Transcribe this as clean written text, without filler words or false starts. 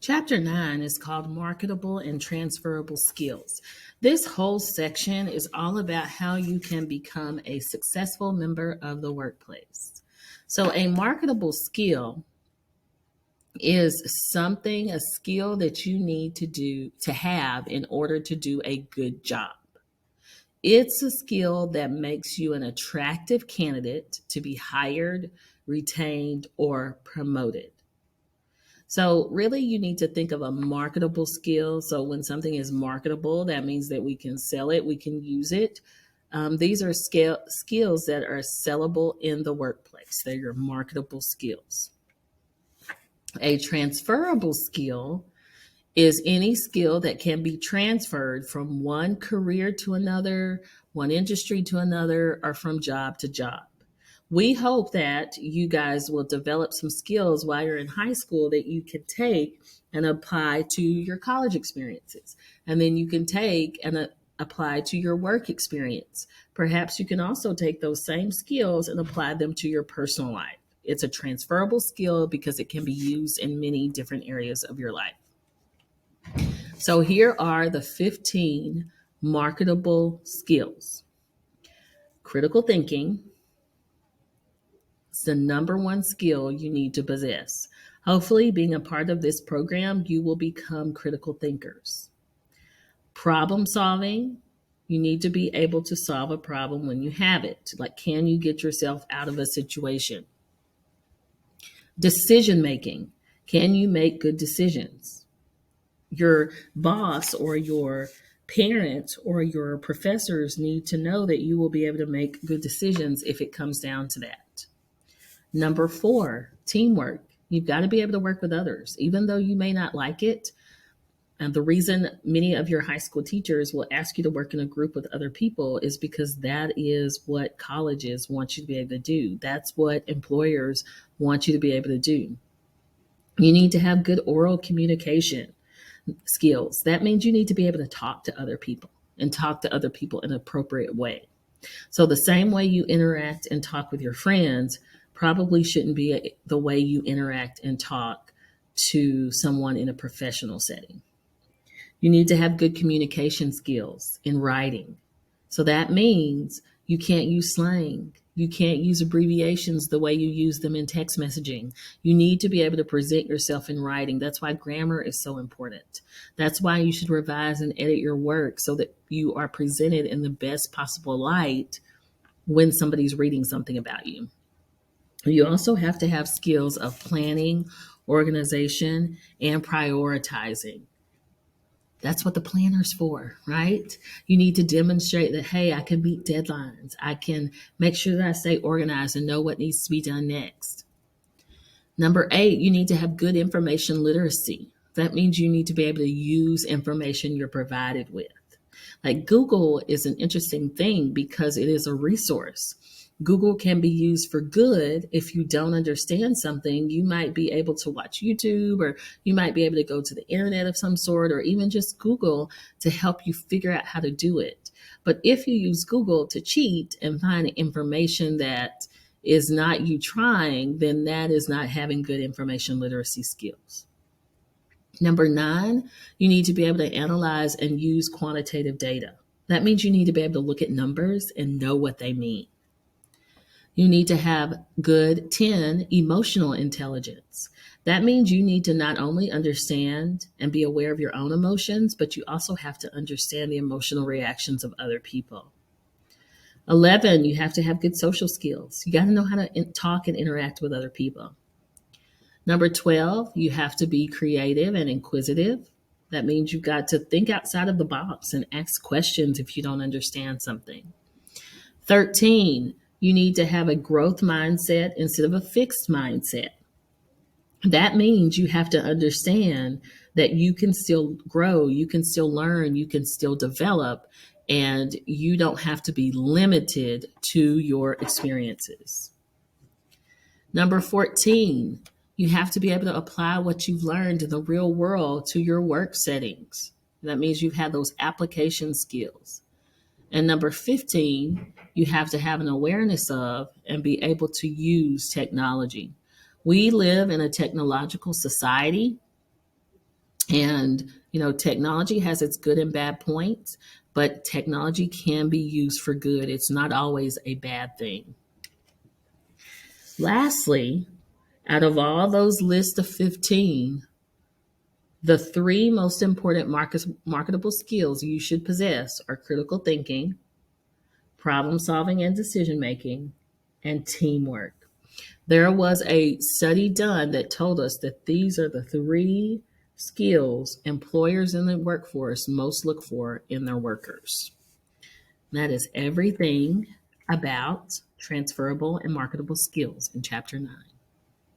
Chapter 9 is called Marketable and Transferable Skills. This whole section is all about how you can become a successful member of the workplace. So, a marketable skill is a skill that you need to have in order to do a good job. It's a skill that makes you an attractive candidate to be hired, retained, or promoted. So, really, you need to think of a marketable skill. So, when something is marketable, that means that we can sell it, we can use it. These are skills that are sellable in the workplace. They're your marketable skills. A transferable skill is any skill that can be transferred from one career to another, one industry to another, or from job to job. We hope that you guys will develop some skills while you're in high school that you can take and apply to your college experiences. And then you can take and apply to your work experience. Perhaps you can also take those same skills and apply them to your personal life. It's a transferable skill because it can be used in many different areas of your life. So here are the 15 marketable skills. Critical thinking is the number one skill you need to possess. Hopefully, being a part of this program, you will become critical thinkers. Problem solving, you need to be able to solve a problem when you have it. Like, can you get yourself out of a situation? Decision making, can you make good decisions? Your boss or your parents or your professors need to know that you will be able to make good decisions if it comes down to that. Number 4, teamwork. You've got to be able to work with others, even though you may not like it. And the reason many of your high school teachers will ask you to work in a group with other people is because that is what colleges want you to be able to do. That's what employers want you to be able to do. You need to have good oral communication skills. That means you need to be able to talk to other people and talk to other people in an appropriate way. So the same way you interact and talk with your friends probably shouldn't be the way you interact and talk to someone in a professional setting. You need to have good communication skills in writing. So that means you can't use slang. You can't use abbreviations the way you use them in text messaging. You need to be able to present yourself in writing. That's why grammar is so important. That's why you should revise and edit your work so that you are presented in the best possible light when somebody's reading something about you. You also have to have skills of planning, organization, and prioritizing. That's what the planner's for, right? You need to demonstrate that, hey, I can meet deadlines. I can make sure that I stay organized and know what needs to be done next. Number 8, you need to have good information literacy. That means you need to be able to use information you're provided with. Like, Google is an interesting thing because it is a resource. Google can be used for good. If you don't understand something, you might be able to watch YouTube, or you might be able to go to the internet of some sort, or even just Google to help you figure out how to do it. But if you use Google to cheat and find information that is not you trying, then that is not having good information literacy skills. Number 9, you need to be able to analyze and use quantitative data. That means you need to be able to look at numbers and know what they mean. You need to have good 10 emotional intelligence. That means you need to not only understand and be aware of your own emotions, but you also have to understand the emotional reactions of other people. 11, you have to have good social skills. You got to know how to talk and interact with other people. Number 12, you have to be creative and inquisitive. That means you've got to think outside of the box and ask questions if you don't understand something. 13, you need to have a growth mindset instead of a fixed mindset. That means you have to understand that you can still grow, you can still learn, you can still develop, and you don't have to be limited to your experiences. Number 14, you have to be able to apply what you've learned in the real world to your work settings. That means you've had those application skills. And number 15, you have to have an awareness of and be able to use technology. We live in a technological society, And, technology has its good and bad points, but technology can be used for good. It's not always a bad thing. Lastly, out of all those lists of 15, the three most important marketable skills you should possess are critical thinking, problem solving and decision making, and teamwork. There was a study done that told us that these are the three skills employers in the workforce most look for in their workers. That is everything about transferable and marketable skills in Chapter 9.